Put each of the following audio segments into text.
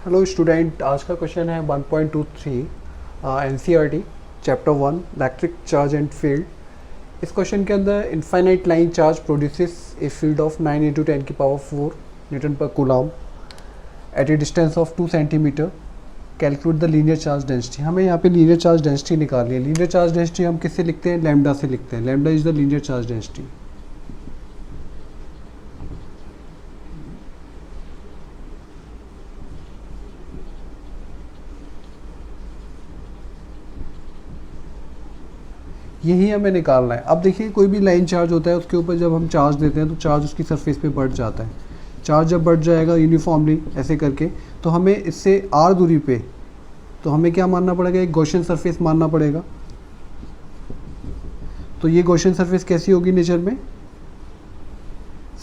Hello student, आज का question है 1.23 NCERT chapter 1 electric charge and field. इस क्वेश्चन के अंदर infinite line charge produces a field of 9 into 10 की power 4 newton per coulomb at a distance of 2 centimeter. Calculate the linear charge density. हमें यहाँ पे लीनियर चार्ज डेंसिटी निकालनी है। Linear charge density हम किससे लिखते हैं? लैम्डा से लिखते हैं। Lambda is the linear charge density. यही हमें निकालना है। अब देखिए, कोई भी लाइन चार्ज होता है, उसके ऊपर जब हम चार्ज देते हैं तो चार्ज उसकी सरफेस पे बढ़ जाता है। चार्ज जब बढ़ जाएगा यूनिफॉर्मली ऐसे करके, तो हमें इससे आर दूरी पे तो हमें क्या मानना पड़ेगा? एक गॉसियन सरफेस मानना पड़ेगा। तो ये गॉसियन सरफेस कैसी होगी नेचर में?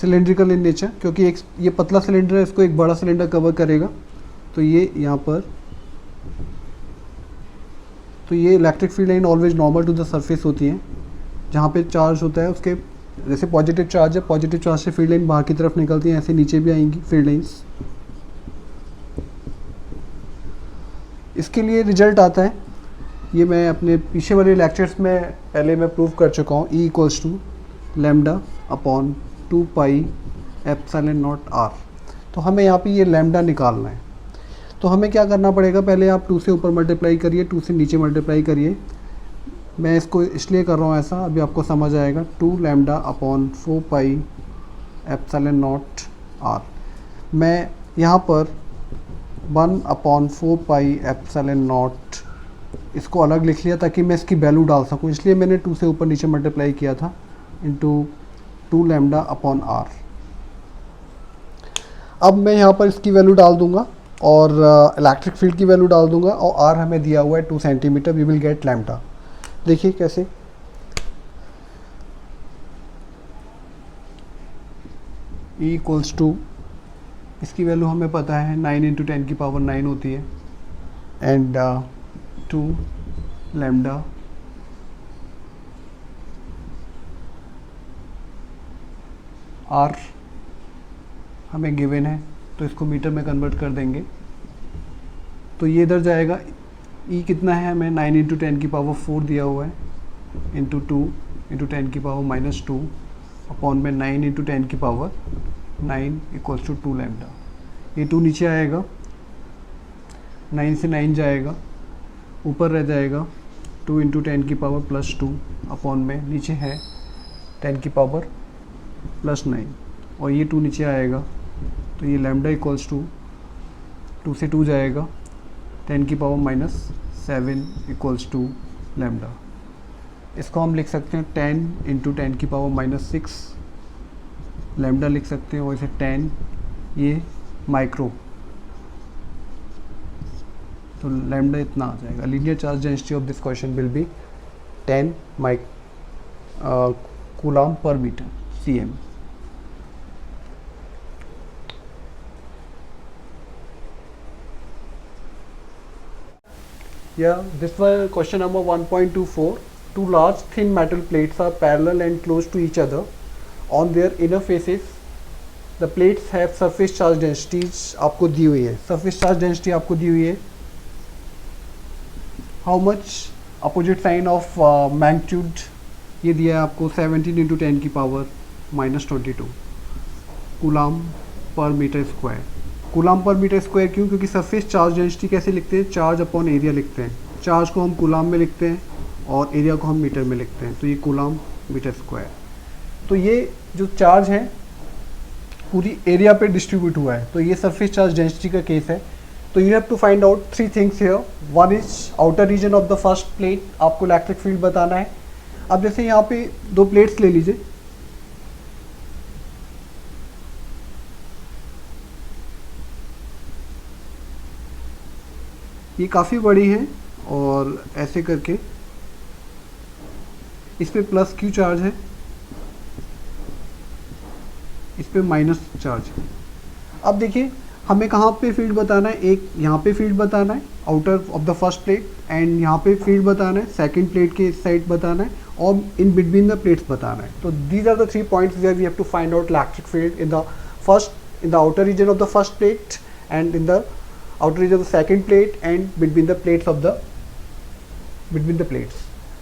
सिलेंड्रिकल इन नेचर, क्योंकि एक ये पतला सिलेंडर है, इसको एक बड़ा सिलेंडर कवर करेगा। तो ये यहाँ पर तो ये electric field line always normal to the surface होती है। जहाँ पे चार्ज होता है उसके जैसे पॉजिटिव चार्ज है, पॉजिटिव चार्ज से फील्ड लाइन बाहर की तरफ निकलती है, ऐसे नीचे भी आएंगी फील्ड लाइंस। इसके लिए रिजल्ट आता है, ये मैं अपने पीछे वाले लेक्चर्स में पहले मैं प्रूव कर चुका हूँ। E equals to lambda upon 2 pi epsilon not r. तो हमें यहाँ पे ये लैम्डा निकालना है। तो हमें क्या करना पड़ेगा? पहले आप 2 से ऊपर मल्टीप्लाई करिए, 2 से नीचे मल्टीप्लाई करिए। मैं इसको इसलिए कर रहा हूँ ऐसा, अभी आपको समझ आएगा। 2 lambda upon 4 pi epsilon not r. मैं यहाँ पर 1 अपॉन 4 पाई एप्सिलॉन नॉट इसको अलग लिख लिया ताकि मैं इसकी वैल्यू डाल सकूँ, इसलिए मैंने 2 से ऊपर नीचे मल्टीप्लाई किया था इंटू 2 लैम्डा अपॉन आर। अब मैं यहाँ पर इसकी वैल्यू डाल दूंगा और इलेक्ट्रिक फील्ड की वैल्यू डाल दूंगा, और आर हमें दिया हुआ है 2 centimeter. We will get lambda. देखिए कैसे। E इक्वल्स टू, इसकी वैल्यू हमें पता है 9 इंटू 10 की पावर 9 होती है, एंड 2 लैम्डा आर हमें गिवन है, तो इसको मीटर में कन्वर्ट कर देंगे तो ये इधर जाएगा। E कितना है? हमें 9 इंटू 10 की पावर 4 दिया हुआ है, इंटू 2 इंटू 10 की पावर -2 अपॉन में 9 इंटू 10 की पावर 9 इक्वल्स टू 2 लैम्डा। ये 2 नीचे आएगा, 9 से 9 जाएगा, ऊपर रह जाएगा 2 इंटू 10 की पावर +2 अपॉन में नीचे है 10 की पावर +9, और ये 2 नीचे आएगा। तो ये लैम्डा इक्वल्स टू 2 से 2 जाएगा, 10 की पावर -7 इक्वल्स टू लैम्डा। इसको हम लिख सकते हैं 10 इंटू 10 की पावर -6 लैम्डा लिख सकते हैं, और इसे 10 ये माइक्रो, तो लैम्डा इतना आ जाएगा। Linear charge density of this question will be 10 coulomb per meter cm। Yeah, this was question number 1.24. Two large thin metal plates are parallel and close to each other. On their inner faces, the plates have surface charge densities आपको दी हुई है। surface charge density आपको दी हुई है। How much? opposite sign of magnitude ये दिया है आपको 17 इंटू 10 की power -22 coulomb per meter square. Coulomb per meter square क्यों? क्योंकि सरफेस चार्ज डेंसिटी कैसे लिखते हैं? चार्ज अपॉन एरिया लिखते हैं। चार्ज को हम कूलम में लिखते हैं और एरिया को हम मीटर में लिखते हैं, तो ये कूलम मीटर स्क्वायर। तो ये जो चार्ज है पूरी एरिया पे डिस्ट्रीब्यूट हुआ है, तो ये सरफेस चार्ज डेंसिटी का केस है। तो you have to find out 3 things here. One is outer region of the first plate, आपको इलेक्ट्रिक फील्ड बताना है। अब जैसे यहाँ पे 2 प्लेट्स ले लीजिए, ये काफ़ी बड़ी है, और ऐसे करके इस पे प्लस क्यू चार्ज है, इस पे माइनस चार्ज है। अब देखिए हमें कहाँ पे फील्ड बताना है? एक यहाँ पे फील्ड बताना है outer of the first plate, and यहाँ पे फील्ड बताना है सेकंड प्लेट के इस साइड बताना है, और इन बिटवीन द प्लेट्स बताना है। तो these are the 3 points where we have to find out electric field in the outer region of the first plate and in the outer region of the second plate and between the plates of the between the plates.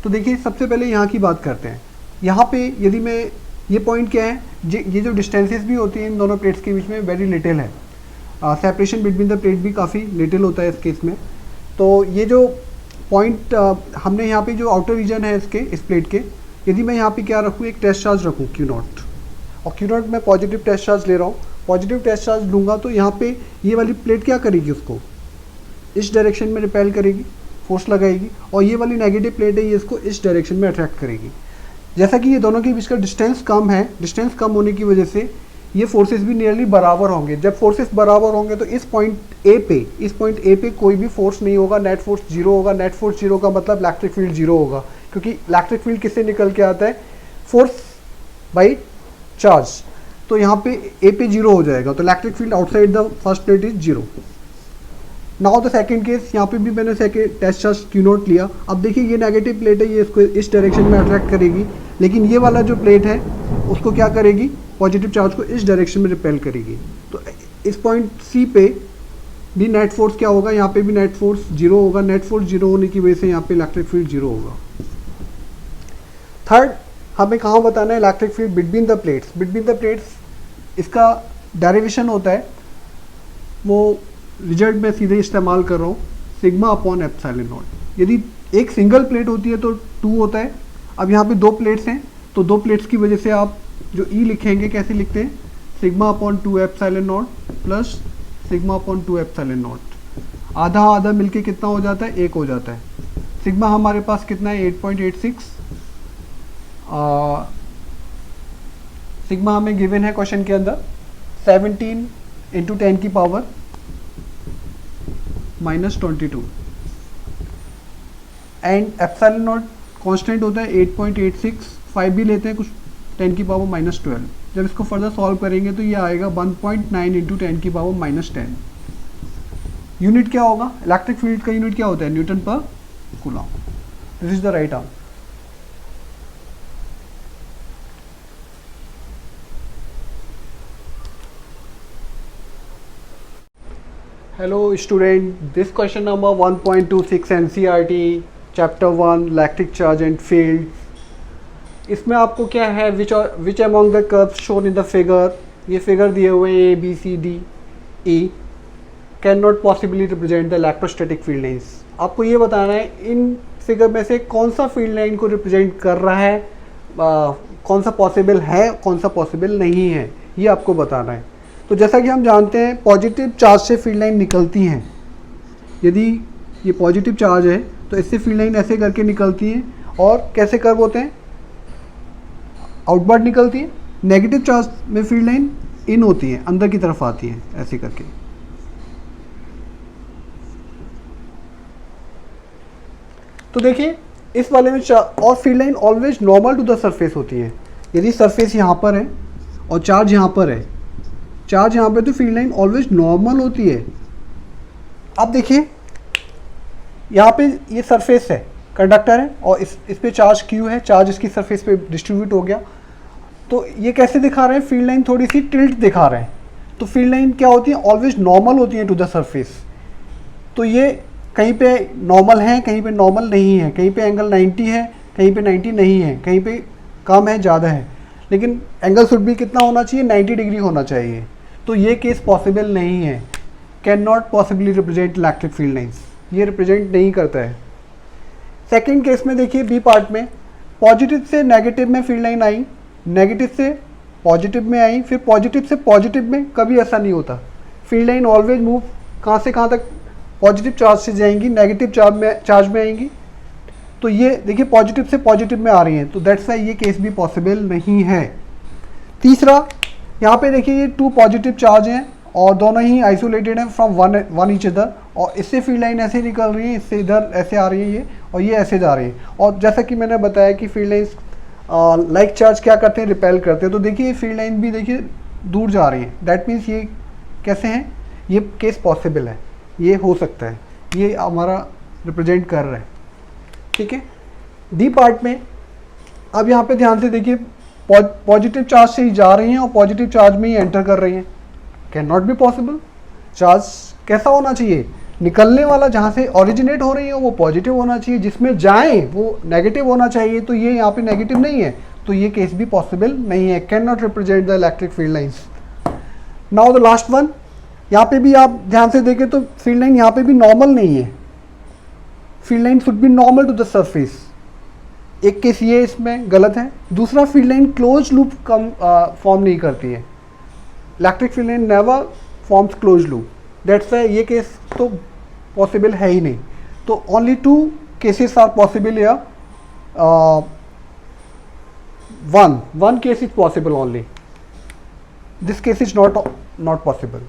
तो देखिए सबसे पहले यहाँ की बात करते हैं। यहाँ पे यदि मैं ये पॉइंट क्या है, ये जो डिस्टेंसेस भी होती हैं इन दोनों प्लेट्स के बीच में वेरी लिटिल है, सेपरेशन बिटवीन द प्लेट भी काफ़ी लिटिल होता है इस केस में। तो ये जो पॉइंट हमने यहाँ पे जो आउटर रीजन है इसके इस प्लेट के, यदि मैं यहाँ पे क्या रखूँ, एक टेस्ट चार्ज रखूँ Q0, और Q0 मैं पॉजिटिव टेस्ट चार्ज ले रहा हूँ, पॉजिटिव टेस्ट चार्ज लूँगा तो यहाँ पे ये वाली प्लेट क्या करेगी, उसको इस डायरेक्शन में रिपेल करेगी, फोर्स लगाएगी, और ये वाली नेगेटिव प्लेट है ये इसको इस डायरेक्शन में अट्रैक्ट करेगी। जैसा कि ये दोनों के बीच का डिस्टेंस कम है, डिस्टेंस कम होने की वजह से ये फोर्सेस भी नियरली बराबर होंगे। जब फोर्सेस बराबर होंगे तो इस पॉइंट ए पे कोई भी फोर्स नहीं होगा, नेट फोर्स जीरो होगा। नेट फोर्स जीरो का मतलब इलेक्ट्रिक फील्ड जीरो होगा, क्योंकि इलेक्ट्रिक फील्ड किससे निकल के आता है, फोर्स बाई चार्ज। तो यहाँ पे ए पे जीरो हो जाएगा, तो electric field outside the first plate is zero. Now the second case, यहाँ पे भी मैंने सेकंड टेस्ट चार्ज Q0 लिया। अब देखिए ये नेगेटिव प्लेट है, ये इसको इस डायरेक्शन में अट्रैक्ट करेगी, लेकिन ये वाला जो प्लेट है उसको क्या करेगी, पॉजिटिव चार्ज को इस डायरेक्शन में रिपेल करेगी। तो इस पॉइंट C पे भी नेट फोर्स क्या होगा, यहाँ पे भी नेट फोर्स जीरो होगा। नेट फोर्स जीरो होने की वजह से यहाँ पे इलेक्ट्रिक फील्ड जीरो होगा। थर्ड, हमें कहाँ बताना है electric field between the plates. Between the plates इसका डेरिवेशन होता है, वो रिजल्ट में सीधे इस्तेमाल कर रहा हूँ, सिग्मा अपॉन एप्सिलॉन नॉट। यदि एक सिंगल प्लेट होती है तो 2 होता है। अब यहाँ पे 2 प्लेट्स हैं, तो 2 प्लेट्स की वजह से आप जो E लिखेंगे कैसे लिखते हैं, sigma upon 2 epsilon not plus sigma upon 2 epsilon not. आधा आधा मिलके कितना हो जाता है, 1 हो जाता है। सिग्मा हमारे पास कितना है, 8.86। सिग्मा हमें गिवन है क्वेश्चन के अंदर 17 इंटू 10 की power -22, and epsilon not constant होता है 8.86। 5 भी लेते हैं कुछ 10 की पावर -12। जब इसको फर्दर सॉल्व करेंगे तो ये आएगा 1.9 इंटू 10 की पावर -10। यूनिट क्या होगा, इलेक्ट्रिक फील्ड का यूनिट क्या होता है, न्यूटन पर Coulomb. This is the right answer. Hello student, this question number 1.26 NCERT chapter 1 electric charge and field। इसमें आपको क्या है, which among the curves shown in the figure, ये फिगर दिए हुए हैं A B C D E can not possibly represent the electrostatic field lines. आपको ये बताना है इन फिगर में से कौन सा फील्ड लाइन को रिप्रेजेंट कर रहा है, कौन सा पॉसिबल है, कौन सा पॉसिबल नहीं है, ये आपको बताना है। तो जैसा कि हम जानते हैं पॉजिटिव चार्ज से फील्ड लाइन निकलती हैं। यदि ये पॉजिटिव चार्ज है तो इससे फील्ड लाइन ऐसे करके निकलती है, और कैसे कर्व होते हैं, आउटवर्ड निकलती है। नेगेटिव चार्ज में फील्ड लाइन इन होती है, अंदर की तरफ आती है ऐसे करके। तो देखिए इस वाले में और field line always normal to the surface होती है। यदि सरफेस यहाँ पर है और चार्ज यहाँ पर है, चार्ज यहाँ पे, तो फील्ड लाइन ऑलवेज नॉर्मल होती है। अब देखिए यहाँ पे ये सरफेस है, कंडक्टर है, और इस पे चार्ज Q है, चार्ज इसकी सरफेस पे डिस्ट्रीब्यूट हो गया। तो ये कैसे दिखा रहे हैं, फील्ड लाइन थोड़ी सी टिल्ट दिखा रहे हैं। तो फील्ड लाइन क्या होती है, ऑलवेज नॉर्मल होती है टू द सरफेस। तो ये कहीं पे नॉर्मल है, कहीं पे नॉर्मल नहीं है, कहीं पे एंगल 90 है, कहीं पे 90 नहीं है, कहीं पे कम है, ज़्यादा है, लेकिन एंगल शुड भी कितना होना चाहिए, 90 डिग्री होना चाहिए। तो ये केस पॉसिबल नहीं है, can not possibly represent electric field lines, ये रिप्रेजेंट नहीं करता है। सेकंड केस में देखिए बी पार्ट में, पॉजिटिव से नेगेटिव में फील्ड लाइन आई, नेगेटिव से पॉजिटिव में आई, फिर पॉजिटिव से पॉजिटिव में, कभी ऐसा नहीं होता। फील्ड लाइन ऑलवेज मूव कहाँ से कहाँ तक, पॉजिटिव चार्ज से जाएंगी, नेगेटिव चार्ज में आएंगी। तो ये देखिए पॉजिटिव से पॉजिटिव में आ रही हैं, तो दैट्स वाई ये केस भी पॉसिबल नहीं है। तीसरा, यहाँ पे देखिए ये 2 पॉजिटिव चार्ज हैं और दोनों ही आइसोलेटेड हैं फ्रॉम वन ईच अदर, और इससे फील्ड लाइन ऐसे निकल रही है, इससे इधर ऐसे आ रही है ये, और ये ऐसे जा रही है। और जैसा कि मैंने बताया कि फील्ड लाइंस लाइक चार्ज क्या करते हैं, रिपेल करते हैं। तो देखिए फील्ड लाइन भी देखिए दूर जा रही है, दैट मीन्स ये कैसे हैं, ये केस पॉसिबल है, ये हो सकता है, ये हमारा रिप्रेजेंट कर रहा है। ठीक है, डी पार्ट में अब यहाँ पे ध्यान से देखिए, पॉजिटिव चार्ज से ही जा रही हैं और पॉजिटिव चार्ज में ही एंटर कर रही हैं, can not be possible. Charge कैसा होना चाहिए, निकलने वाला जहाँ से ओरिजिनेट हो रही है वो पॉजिटिव होना चाहिए, जिसमें जाए वो नेगेटिव होना चाहिए। तो ये यहाँ पे नेगेटिव नहीं है, तो ये केस भी पॉसिबल नहीं है, can not represent the electric field lines. Now the last one, यहाँ पे भी आप ध्यान से देखें तो फील्ड लाइन यहाँ पे भी नॉर्मल नहीं है, field line should be normal to the surface. एक केस ये इसमें गलत है। दूसरा, field line close loop form नहीं करती है, electric field line never forms close loop, that's why ये केस तो पॉसिबल है ही नहीं। तो ओनली 2 केसेस आर पॉसिबल या one case is possible only, this case is not possible.